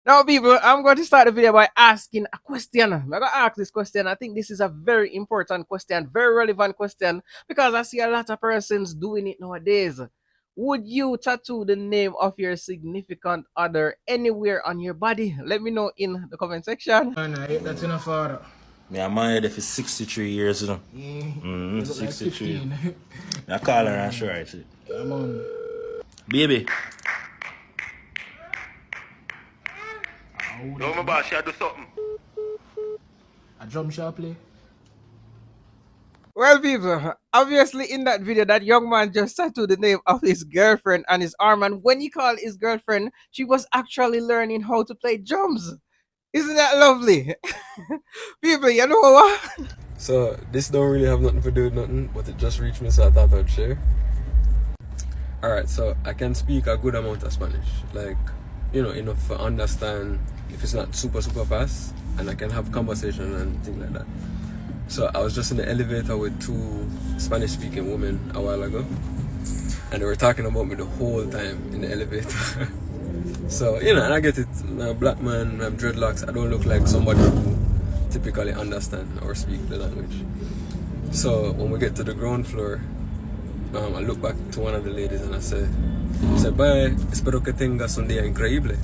Now, people, I'm going to start the video by asking a question. I'm going to ask this question. I think this is a very important question, very relevant question, because I see a lot of persons doing it nowadays. Would you tattoo the name of your significant other anywhere on your body? Let me know in the comment section. Man, that's enough for Me and married for 63 years, you know. you look like 63. 15. I call her and show her, see. Come on. Baby. Yo, my boss, you do something. A drum sharply. Well, people, obviously in that video, that young man just tattooed the name of his girlfriend on his arm. And when he called his girlfriend, she was actually learning how to play drums. Isn't that lovely? People, you know what? So this don't really have nothing to do with nothing, but it just reached me, so I thought I'd share. Alright, so I can speak a good amount of Spanish. Like, enough to understand if it's not super fast, and I can have conversation and things like that. So I was just in the elevator with two Spanish speaking women a while ago, and they were talking about me the whole time in the elevator. So, and I get it, I'm a black man, I'm dreadlocks, I don't look like somebody who typically understand or speak the language. So when we get to the ground floor, I look back to one of the ladies and I say, bye, espero que tengas un día increíble.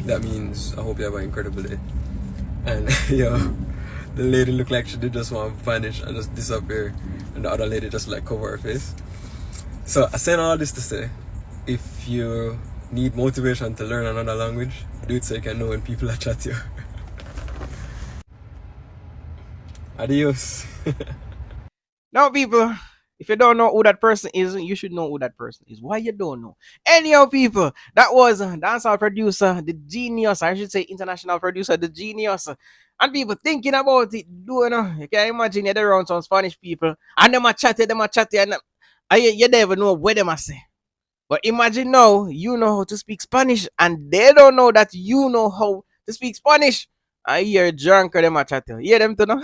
That means, I hope you have an incredible day. And, the lady looked like she did just want to vanish and just disappear. And the other lady just like cover her face. So I said all this to say, if you need motivation to learn another language, do it so you can know when people are chat you. Adios. Now, people, if you don't know who that person is, you should know who that person is. Why you don't know? Anyhow, people, that was dancehall producer, the genius, I should say international producer, the genius. And people thinking about it, you can imagine you're around some Spanish people, and them a chat, and you never know what them a say. But imagine now, you know how to speak Spanish, and they don't know that you know how to speak Spanish. I hear drunk or them a chat. Hear them to know?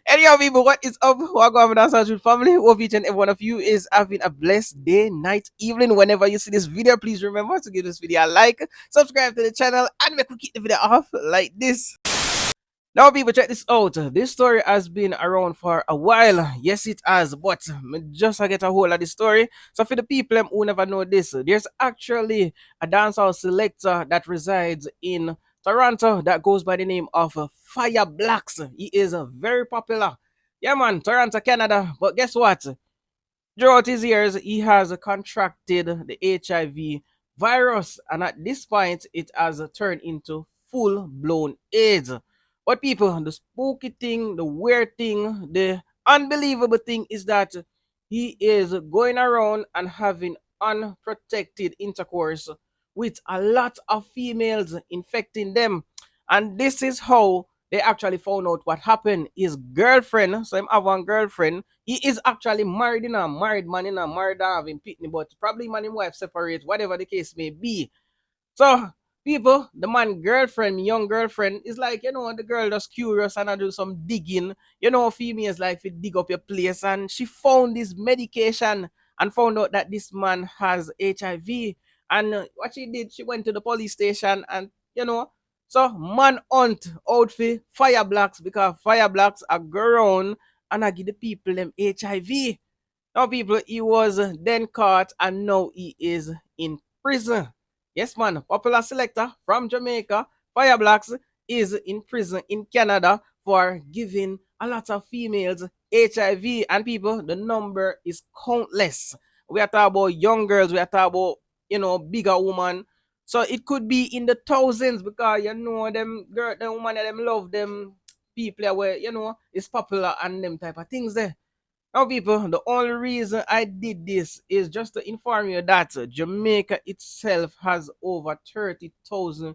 Anyhow, people, what is up? Welcome to Dance Street family. Hope each and every one of you is having a blessed day, night, evening. Whenever you see this video, please remember to give this video a like, subscribe to the channel, and make we keep the video off like this. Now, people, check this out. This story has been around for a while. Yes, it has, but just I get a hold of the story. So, for the people who never know this, there's actually a dancehall selector that resides in Toronto that goes by the name of Fire Blacks. He is very popular. Yeah, man, Toronto, Canada. But guess what? Throughout his years, he has contracted the HIV virus, and at this point, it has turned into full blown AIDS. But people, the spooky thing, the weird thing, the unbelievable thing is that he is going around and having unprotected intercourse with a lot of females, infecting them. And this is how they actually found out what happened. His girlfriend, so him have one girlfriend, he is actually married in a married man in a married having pitney, but probably man and wife separate, whatever the case may be. So people, the man girlfriend, young girlfriend, is like, the girl just curious and I do some digging. Females like to dig up your place, and she found this medication and found out that this man has HIV. And what she did, she went to the police station and so man hunt out for Fire Blacks, because Fire Blacks are grown and I give the people them HIV. Now, people, he was then caught and now he is in prison. Yes, man, popular selector from Jamaica, Fire Blacks, is in prison in Canada for giving a lot of females HIV. And people, the number is countless. We are talking about young girls, we are talking about, bigger woman. So it could be in the thousands, because them girl, the woman that them love them people where is popular and them type of things there. Now, people, the only reason I did this is just to inform you that Jamaica itself has over 30,000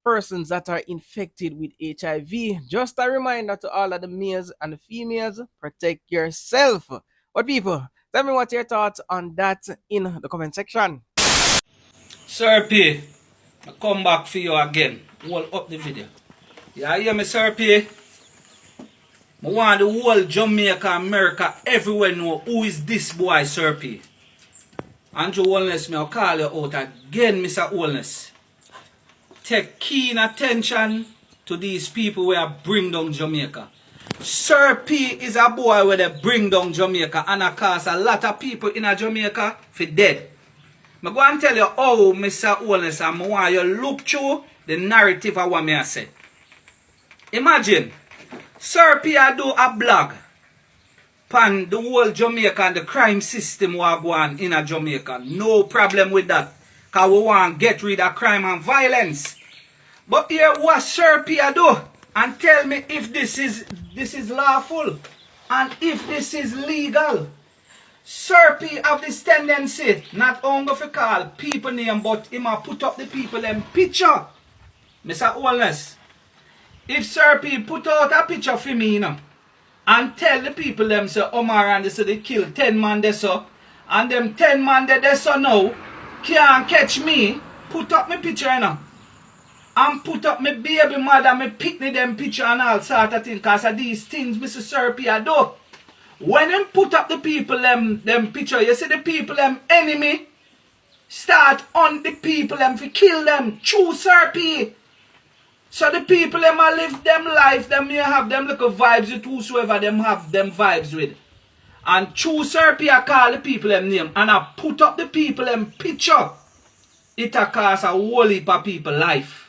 persons that are infected with HIV. Just a reminder to all of the males and the females, protect yourself. But people, tell me what your thoughts on that in the comment section. Sir P, I come back for you again. Hold up the video. Yeah, hear me, Sir P? I want the whole Jamaica, America, everywhere know who is this boy, Sir P. Andrew Holness, me I'll call you out again, Mr. Holness. take keen attention to these people where bring down Jamaica. Sir P is a boy where they bring down Jamaica and it cause a lot of people in a Jamaica for dead. I go and tell you how Mr. Holness and I want you look through the narrative of what I say. Imagine, Sir P I do a blog pan the whole Jamaica and the crime system was going in a Jamaica. No problem with that. Because we want to get rid of crime and violence. But here what Sir P I do and tell me if this is lawful and if this is legal. Sir P have this tendency not only to call people name but him a put up the people in picture. Mr. Holness, if Sir P put out a picture for me, you know, and tell the people them say Omar and they kill 10 man there so, and them 10 man there so now can't catch me, put up my picture, you know, and put up my baby mother, my picnic them picture and all sort of things, because of these things Mr. Sir P I do. When him put up the people them picture, you see the people them enemy start on the people them to kill them. True Sir P. So the people them a live them life, them may have them little vibes with whosoever them have them vibes with. And true Sir P I call the people them name and I put up the people them picture. It a cause a whole heap of people life.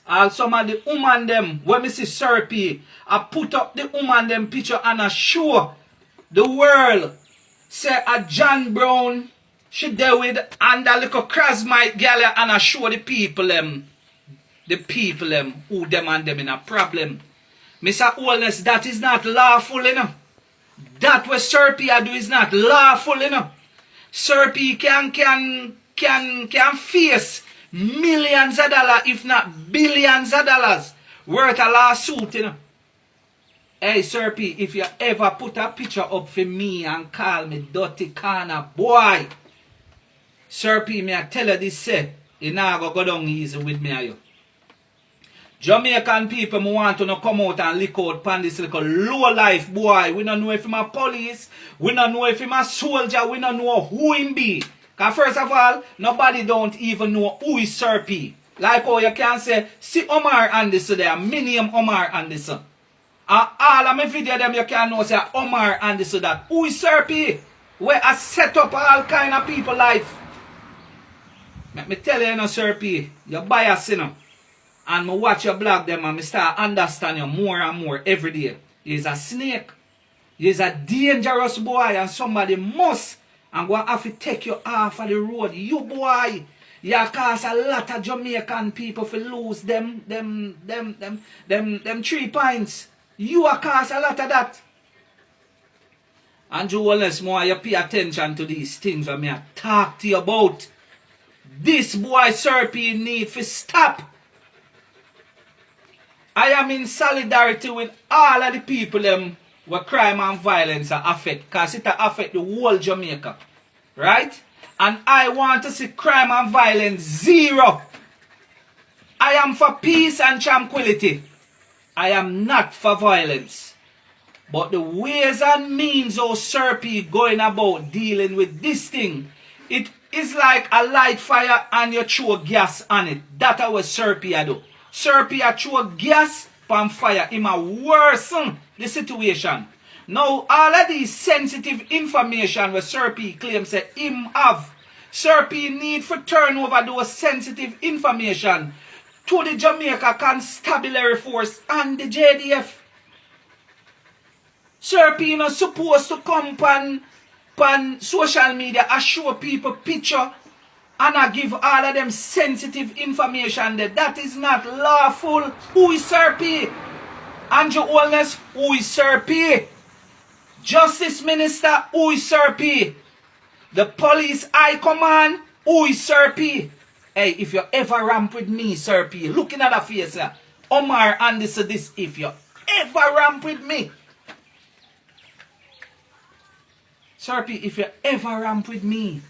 And some of the woman them, when me see Sir P, I put up the woman them picture and I show the world. Say a John Brown, she there with and a little Krasmite girl and I show the people them who them and them in a problem. Mr. Holness, that is not lawful, you know. That what Sir P do is not lawful, you know. Sir P can face millions of dollars, if not billions of dollars, worth a lawsuit, you know. Hey, Sir P, if you ever put a picture up for me and call me dirty corner boy, Sir P, me I tell you this, say, you not go down easy with me and you. Jamaican people, me want to come out and lick out pan this little low life boy. We don't know if him a police, we don't know if him a soldier, we don't know who him be. Because first of all, nobody don't even know who is Sir P. Like how you can say, see Omar and this there, minimum Omar and this. And all of my video them you can know say Omar and this that. Who is Sir P? Where I set up all kind of people life. Let me tell you, Sir P, you're biased, you know. And me watch your blog them and me start understand you more and more every day. You's a snake. You's a dangerous boy and somebody must and go have to take you off of the road. You boy, you cause a lot of Jamaican people to lose them 3 points. You are cause a lot of that. And you always more you pay attention to these things that me talk to you about. This boy Sir P need to stop. I am in solidarity with all of the people where crime and violence are affect, because it affect the whole Jamaica. Right? And I want to see crime and violence zero. I am for peace and tranquility. I am not for violence. But the ways and means of Sir P going about dealing with this thing, it is like a light fire and you throw gas on it. That's what Sir P do. Sir P throw gas on fire. It might worsen the situation. Now, all of these sensitive information where Sir P claims that him have, Sir P need to turn over those sensitive information to the Jamaica Constabulary Force and the JDF. Sir P not supposed to come pan social media and show people picture and I give all of them sensitive information that is not lawful. Who is Sir P? Andrew Holness, who is Sir P? Justice Minister, who is Sir P? The Police High Command, who is Sir P? Hey, if you ever ramp with me, Sir P, looking at the face, Omar and this, if you ever ramp with me. Sir P, if you ever ramp with me,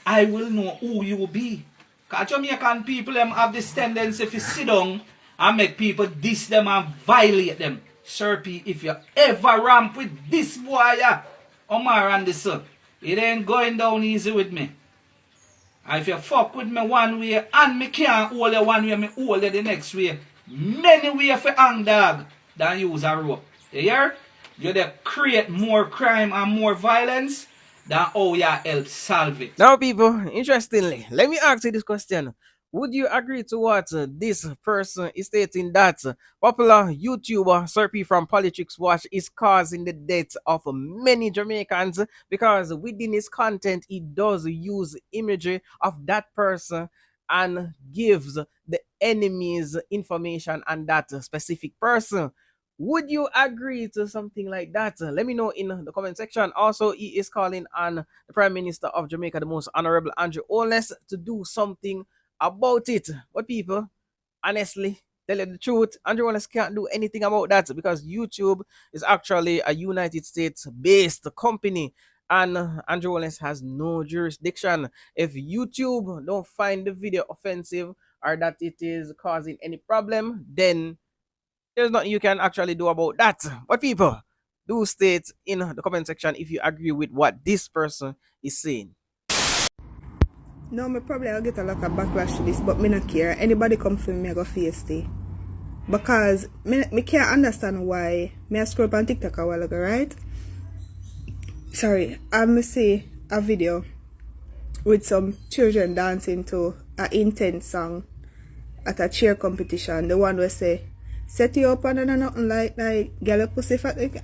I will know who you will be. Because Jamaican people have this tendency to sit down and make people diss them and violate them. Sir P, if you ever ramp with this boy, Omar and this, it ain't going down easy with me. And if you fuck with me one way and me can't hold you one way, me hold you the next way. Many way for hang dog than use a rope. You hear? You dey create more crime and more violence than how you help solve it. Now, people, interestingly, let me ask you this question. Would you agree to what this person is stating that popular YouTuber Sir P from Politics Watch is causing the death of many Jamaicans because within his content he does use imagery of that person and gives the enemies information on that specific person? Would you agree to something like that? Let me know in the comment section. Also, he is calling on the Prime Minister of Jamaica, the most honorable Andrew Holness, to do something about it. But people, honestly, tell you the truth, Andrew Holness can't do anything about that because YouTube is actually a United States based company and Andrew Holness has no jurisdiction. If YouTube don't find the video offensive or that it is causing any problem, then there's nothing you can actually do about that. But people, do state in the comment section if you agree with what this person is saying. No, me probably I'll get a lot of backlash to this, but me not care. Anybody come for me, I go face it. Because me can't understand why. Me I scroll up on TikTok a while ago, right? Sorry, I see a video with some children dancing to an intense song at a cheer competition. The one where say, set you up and nothing like girl your pussy fat like.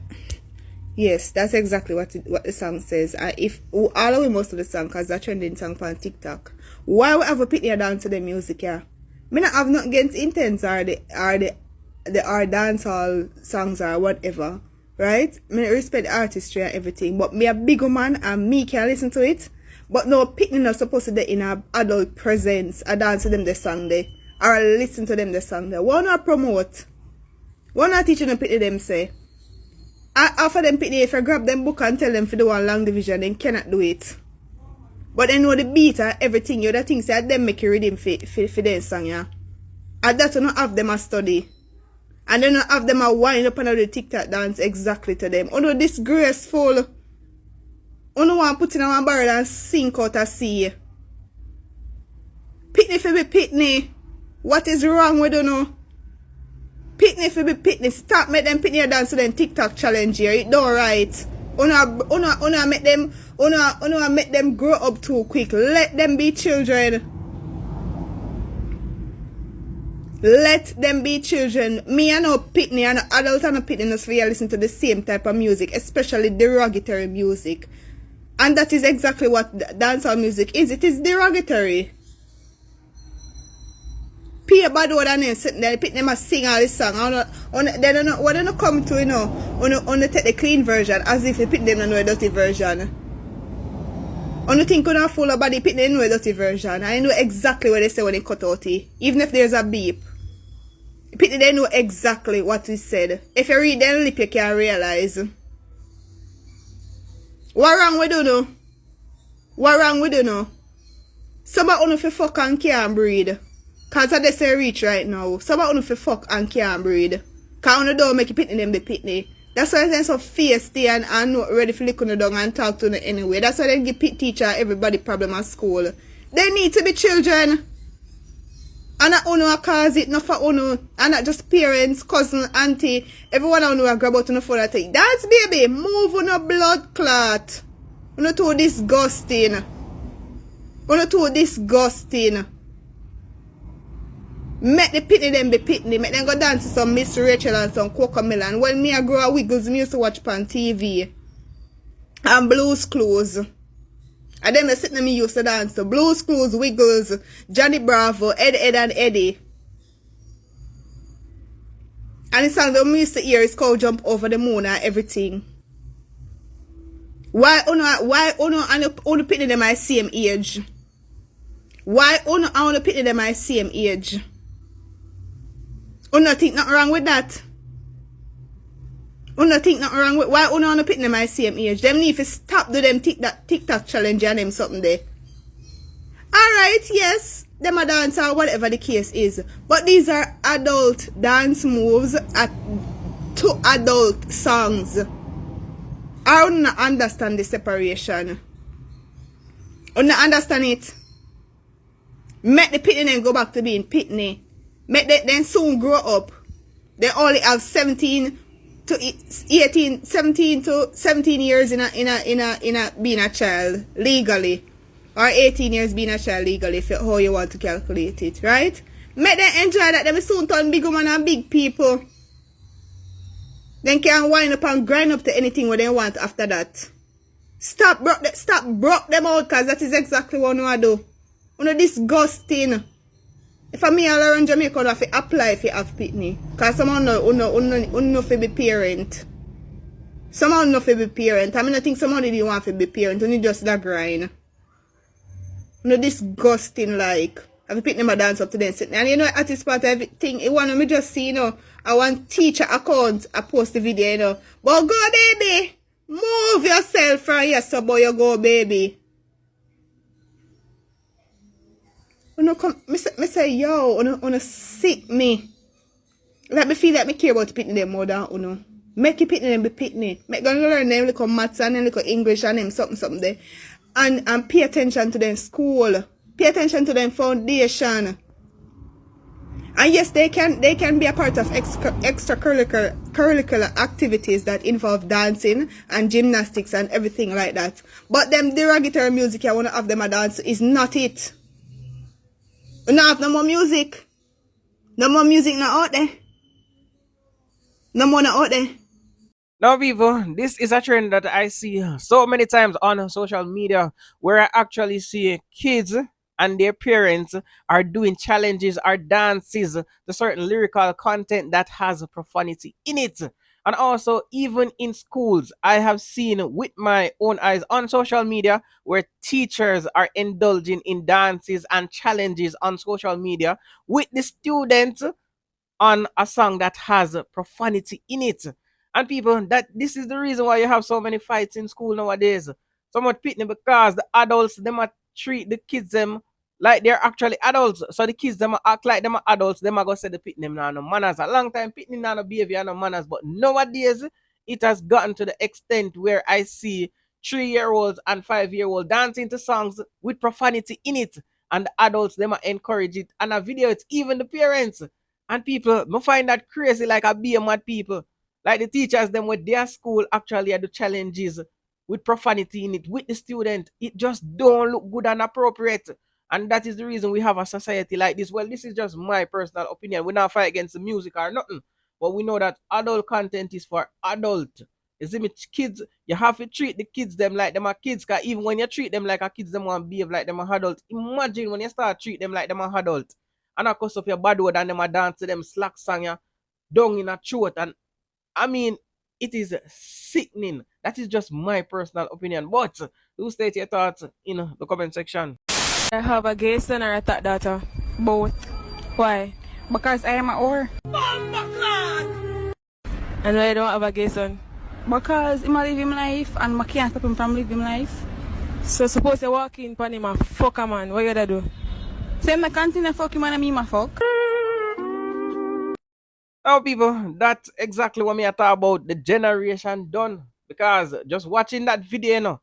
Yes, that's exactly what the song says. And if all of most of the song, cause that's trending song on TikTok. Why would I ever put you down to the music? Yeah, me not have nothing against intense or the dancehall songs or whatever, right? Me respect the artistry and everything, but me a big man and me can listen to it. But no, picking not supposed to be in a adult presence. I dance to them the song there or listen to them the song there. Why not promote? Why not teaching them pick them say? After them pick if I grab them book and tell them for the one long division, then cannot do it. But they know the beat and everything, you other things that them make you read for their song, yeah. And that's not have them a study. And then not have them a wind up another TikTok dance exactly to them. Oh no, disgraceful. Oh no one put in one barrel and sink out a sea. Pitney for be pitney. What is wrong with you know? Pitney for be pitney. Stop make them pitney dance to them TikTok challenge here. It don't right. Una make them grow up too quick. Let them be children. Let them be children. Me and no pitney and adult and no pitney for you listen to the same type of music, especially derogatory music. And that is exactly what dancehall music is. It is derogatory. Pay a bad word and then sitting there, pick them a sing all this song. They don't come to, you know, on take the clean version as if they pick them in a dirty version. On the thing couldn't fool a body, pick them in a dirty version. I know exactly what they say when they cut out it. Even if there's a beep. Pick they know exactly what is said. If you read their lip, you can realize. What wrong with you know? What wrong with you know? Some of you for fuck and can't breathe. Cause I just say reach right now. Some of you for fuck and can't breathe. Cause you don't make you pitney them be pitney. That's why they're so feisty and not ready for lick on the down and talk to them anyway. That's why they give pit teacher everybody problem at school. They need to be children. And not only cause it, not for only, and not just parents, cousin, auntie, everyone on will grab out on the phone and take, dance baby, move on a blood clot. You're not too disgusting. You're not too disgusting. Make the pitney them be pitney. Make them go dance to some Miss Rachel and some Cocomelon. When me I grow up Wiggles, me used to watch on TV. And Blues Clues. And then I sit and me used to dance to Blues Clues, Wiggles, Johnny Bravo, Ed and Eddie. And the song that we used to hear is called Jump Over the Moon and everything. Why Uno and Uno pitney them my same age? Why Uno and Uno pitney them my same age? Uno think nothing wrong with that? Uno think nothing wrong with why Uno and pitney them my same age? Them need to stop do them TikTok challenge and them something there. Alright, yes, them a dance or whatever the case is. But these are adult dance moves to adult songs. I don't understand the separation. I don't understand it. Make the pitney then go back to being pitney. Make them then soon grow up. They only have 17 to 18, 17 to 17 years in a being a child legally. Or 18 years being a child legally, if how you want to calculate it, right? Make them enjoy that. They will soon turn big women and big people. Then can wind up and grind up to anything what they want after that. Stop broke them out, because that is exactly what you do. You know, disgusting. If I'm all around Jamaica, you have to apply if you have pitney. Because someone know to be parent. Someone know to be parent. I mean, I think someone didn't want to be parent. Only just that grind. You know, disgusting like. Have you pitney my dance up to them. And you know, at this part of everything, it want me just see, you know, I want teacher account, I post the video, you know. But go, baby. Move yourself from here, so boy, you go, baby. You come, me say, yo, you sick me. Let me feel like me care about pitney them more than, you know. Make you pitney them be pitney. Make them learn them little maths and them little English and them something there. And pay attention to them school. Pay attention to them foundation. And yes, they can be a part of extracurricular activities that involve dancing and gymnastics and everything like that. But them derogatory music I want to have them a dance is not it. We don't have no more music. No more music not out there. No more not out there. Now, people, this is a trend that I see so many times on social media where I actually see kids and their parents are doing challenges or dances to certain lyrical content that has profanity in it. And also, even in schools, I have seen with my own eyes on social media where teachers are indulging in dances and challenges on social media with the students on a song that has profanity in it. And people, that this is the reason why you have so many fights in school nowadays. So much pitney because the adults them are treat the kids them like they're actually adults. So the kids them act like them are adults. Them are gonna say the pitney them now no manners. A long time pitney now no behavior no manners. But nowadays it has gotten to the extent where I see 3-year-olds and 5-year-olds dancing to songs with profanity in it. And the adults them are encourage it. And a video it's even the parents. And people, I find that crazy like a be mad people. Like the teachers them with their school actually are the challenges with profanity in it with the student. It just don't look good and appropriate. And that is the reason we have a society like this. Well, this is just my personal opinion. We're not fight against the music or nothing. But we know that adult content is for adult. You see me, kids, you have to treat the kids them like them are kids. Because even when you treat them like a kids, them want to behave like them are adult. Imagine when you start treat them like them are adult. And of course, if you're bad word and them a dance to them slack song ya down in a throat. And I mean, it is sickening. That is just my personal opinion. But do state your thoughts in the comment section. I have a gay son or a third daughter. Both. Why? Because I am a whore. And why I don't have a gay son? Because he might live him life and I can't stop him from living life. So suppose you walk in upon him and fuck a man, what you gonna do? So I continue fuck him and me my fuck. Now, people, that's exactly what me I talk about the generation done. Because just watching that video, you know,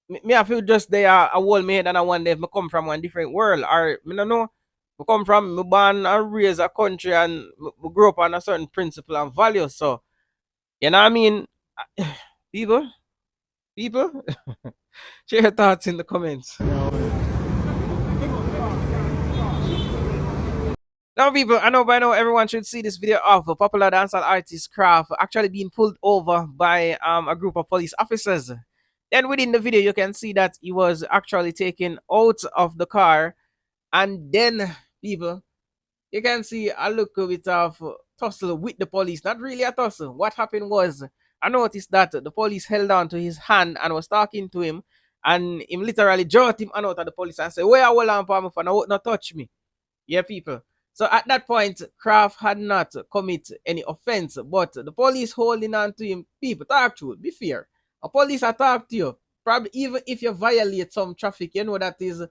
me I feel just they are a whole made and I wonder if me come from one different world. Or me no know. Me come from me born and raised a country and me grew up on a certain principle and values. So, you know what I mean? People, share your thoughts in the comments. Now, people, I know by now everyone should see this video of a popular dancehall artist Kraff actually being pulled over by a group of police officers. Then within the video, you can see that he was actually taken out of the car. And then, people, you can see a little bit of tussle with the police. Not really a tussle. What happened was, I noticed that the police held on to his hand and was talking to him. And him literally jerked him out of the police and said, "Where I hold on for me for now, not touch me." Yeah, people. So at that point, Kraft had not commit any offense, but the police holding on to him. People, talk to it, be fair. A police attack to you. Probably even if you violate some traffic, you know that is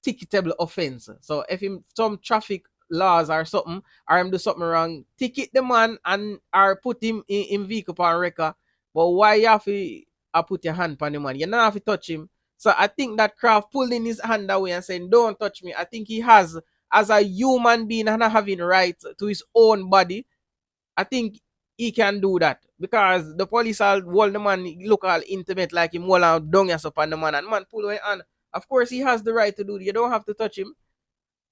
ticketable offense. So if him some traffic laws or something, or him do something wrong, ticket the man and or put him in vehicle on record. But why you have to put your hand on the man? You don't have to touch him. So I think that Kraft pulling his hand away and saying, "Don't touch me." I think he has, as a human being and having right to his own body, I think he can do that because the police will hold the man look all intimate like him hold out dung upon the man and man pull away hand. Of course, he has the right to do it. You don't have to touch him.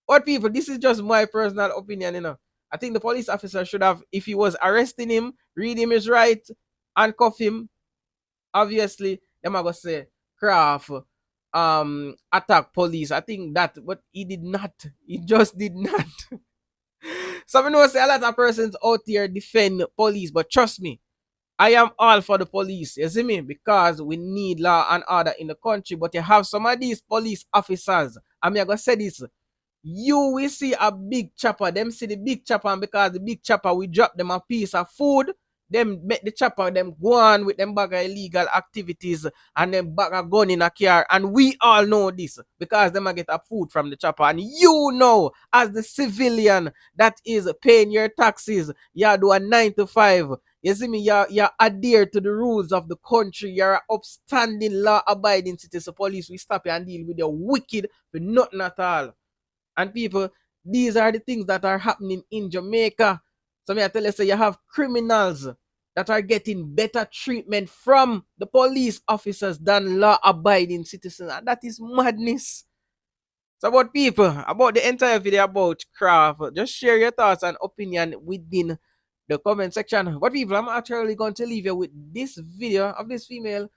But people, this is just my personal opinion, I think the police officer should have, if he was arresting him, read him his right, handcuff him. Obviously, them are gonna say Kraft attack police. I think that, but he did not. He just did not. So I know say a lot of persons out here defend police, but trust me, I am all for the police, you see me? Because we need law and order in the country. But you have some of these police officers, I'm gonna say this. You will see a big chopper, them see the big chopper, and because the big chopper we drop them a piece of food, them make the chopper them go on with them bag of illegal activities and them bag of gun in a car. And we all know this because them a get a food from the chopper. And you know, as the civilian that is paying your taxes, you do a 9 to 5. You see me, you adhere to the rules of the country. You're an upstanding, law-abiding citizen. Police, we stop you and deal with your wicked for nothing at all. And people, these are the things that are happening in Jamaica. So me I tell you, say you have criminals that are getting better treatment from the police officers than law-abiding citizens. And that is madness. So about people, about the entire video about Kraft, just share your thoughts and opinion within the comment section. But people, I'm actually going to leave you with this video of this female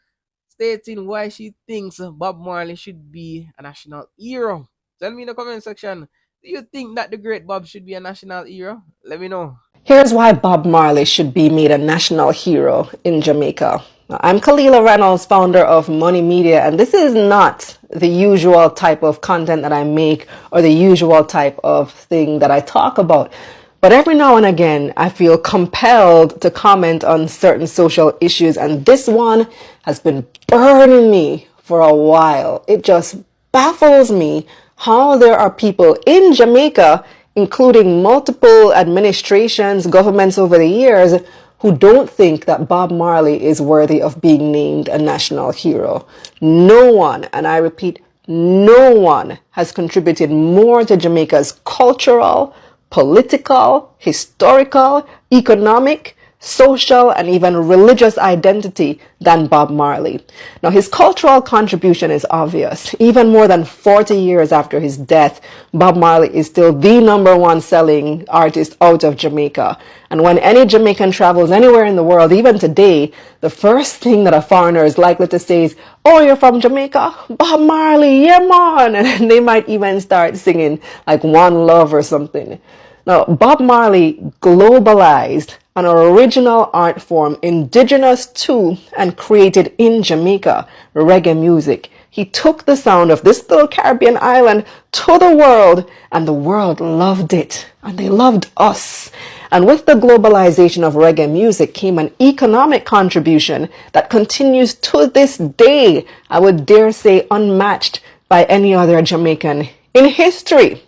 stating why she thinks Bob Marley should be a national hero. Tell me in the comment section, do you think that the great Bob should be a national hero? Let me know. Here's why Bob Marley should be made a national hero in Jamaica. Now, I'm Kalila Reynolds, founder of Money Media, and this is not the usual type of content that I make or the usual type of thing that I talk about. But every now and again, I feel compelled to comment on certain social issues, and this one has been burning me for a while. It just baffles me how there are people in Jamaica, including multiple administrations, governments over the years, who don't think that Bob Marley is worthy of being named a national hero. No one, and I repeat, no one has contributed more to Jamaica's cultural, political, historical, economic, social, and even religious identity than Bob Marley. Now, his cultural contribution is obvious. Even more than 40 years after his death, Bob Marley is still the #1 selling artist out of Jamaica. And when any Jamaican travels anywhere in the world, even today, the first thing that a foreigner is likely to say is, "Oh, you're from Jamaica? Bob Marley, yeah, man." And they might even start singing like One Love or something. Now, Bob Marley globalized an original art form indigenous to and created in Jamaica, reggae music. He took the sound of this little Caribbean island to the world, and the world loved it, and they loved us. And with the globalization of reggae music came an economic contribution that continues to this day, I would dare say unmatched by any other Jamaican in history.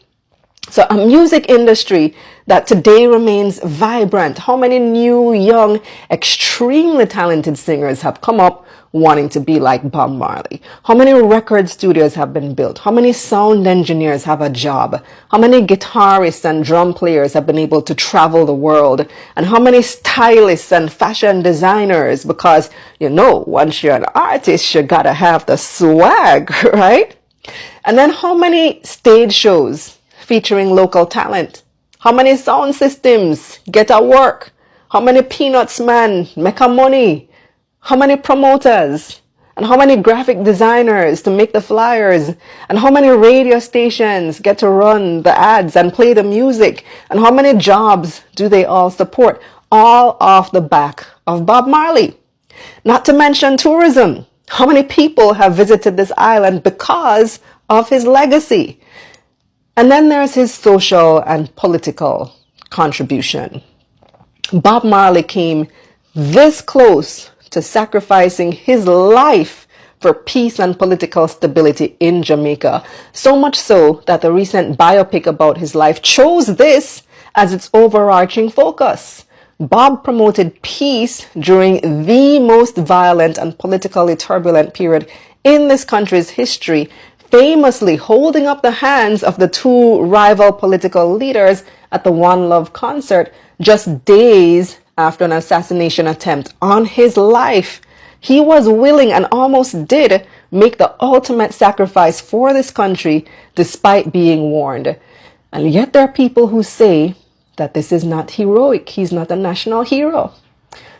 So a music industry that today remains vibrant. How many new, young, extremely talented singers have come up wanting to be like Bob Marley? How many record studios have been built? How many sound engineers have a job? How many guitarists and drum players have been able to travel the world? And how many stylists and fashion designers? Because, once you're an artist, you gotta have the swag, right? And then how many stage shows featuring local talent? How many sound systems get at work? How many peanuts man make a money? How many promoters? And how many graphic designers to make the flyers? And how many radio stations get to run the ads and play the music? And how many jobs do they all support? All off the back of Bob Marley. Not to mention tourism. How many people have visited this island because of his legacy? And then there's his social and political contribution. Bob Marley came this close to sacrificing his life for peace and political stability in Jamaica. So much so that the recent biopic about his life chose this as its overarching focus. Bob promoted peace during the most violent and politically turbulent period in this country's history, famously holding up the hands of the two rival political leaders at the One Love concert just days after an assassination attempt on his life. He was willing and almost did make the ultimate sacrifice for this country despite being warned. And yet there are people who say that this is not heroic. He's not a national hero.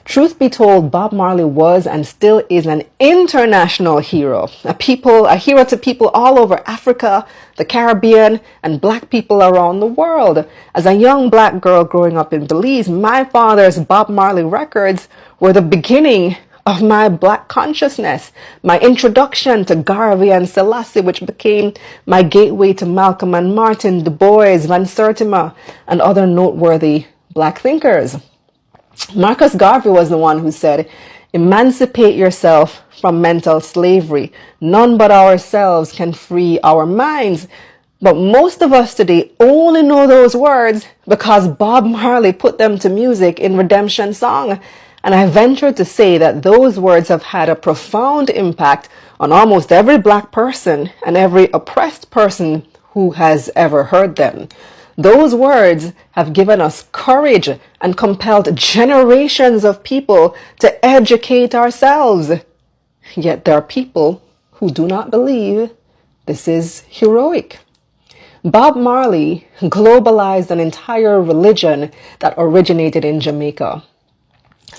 Truth be told, Bob Marley was and still is an international hero, a hero to people all over Africa, the Caribbean, and black people around the world. As a young black girl growing up in Belize, my father's Bob Marley records were the beginning of my black consciousness, my introduction to Garvey and Selassie, which became my gateway to Malcolm and Martin, Du Bois, Van Sertima, and other noteworthy black thinkers. Marcus Garvey was the one who said, "Emancipate yourself from mental slavery. None but ourselves can free our minds." But most of us today only know those words because Bob Marley put them to music in Redemption Song. And I venture to say that those words have had a profound impact on almost every black person and every oppressed person who has ever heard them. Those words have given us courage and compelled generations of people to educate ourselves. Yet there are people who do not believe this is heroic. Bob Marley globalized an entire religion that originated in Jamaica.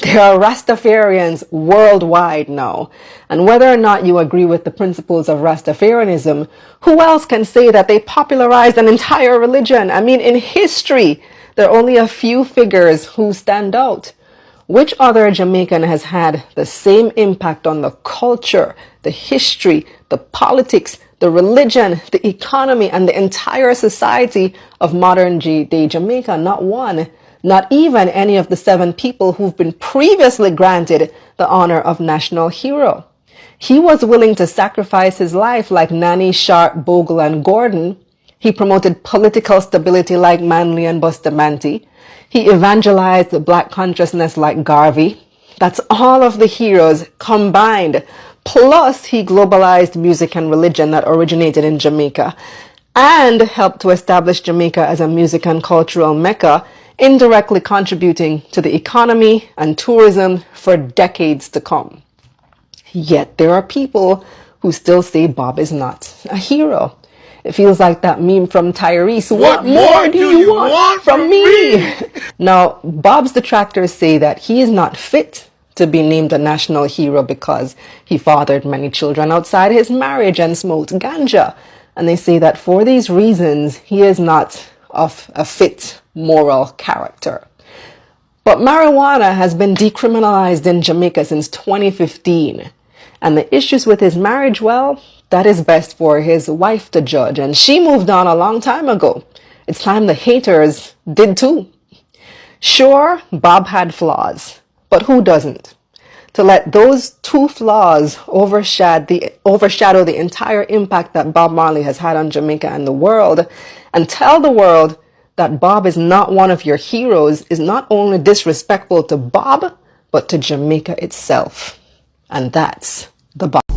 There are Rastafarians worldwide now. And whether or not you agree with the principles of Rastafarianism, who else can say that they popularized an entire religion? I mean, in history, there are only a few figures who stand out. Which other Jamaican has had the same impact on the culture, the history, the politics, the religion, the economy, and the entire society of modern day Jamaica? Not one. Not even any of the 7 people who've been previously granted the honor of national hero. He was willing to sacrifice his life like Nanny, Sharp, Bogle, and Gordon. He promoted political stability like Manley and Bustamante. He evangelized the black consciousness like Garvey. That's all of the heroes combined. Plus, he globalized music and religion that originated in Jamaica and helped to establish Jamaica as a music and cultural mecca, indirectly contributing to the economy and tourism for decades to come. Yet there are people who still say Bob is not a hero. It feels like that meme from Tyrese, what more do you want from me? Now, Bob's detractors say that he is not fit to be named a national hero because he fathered many children outside his marriage and smoked ganja. And they say that for these reasons, he is not of a fit moral character. But marijuana has been decriminalized in Jamaica since 2015. And the issues with his marriage, well, that is best for his wife to judge. And she moved on a long time ago. It's time the haters did too. Sure, Bob had flaws, but who doesn't? To let those 2 flaws overshadow the entire impact that Bob Marley has had on Jamaica and the world, and tell the world that Bob is not one of your heroes is not only disrespectful to Bob, but to Jamaica itself. And that's the bottom.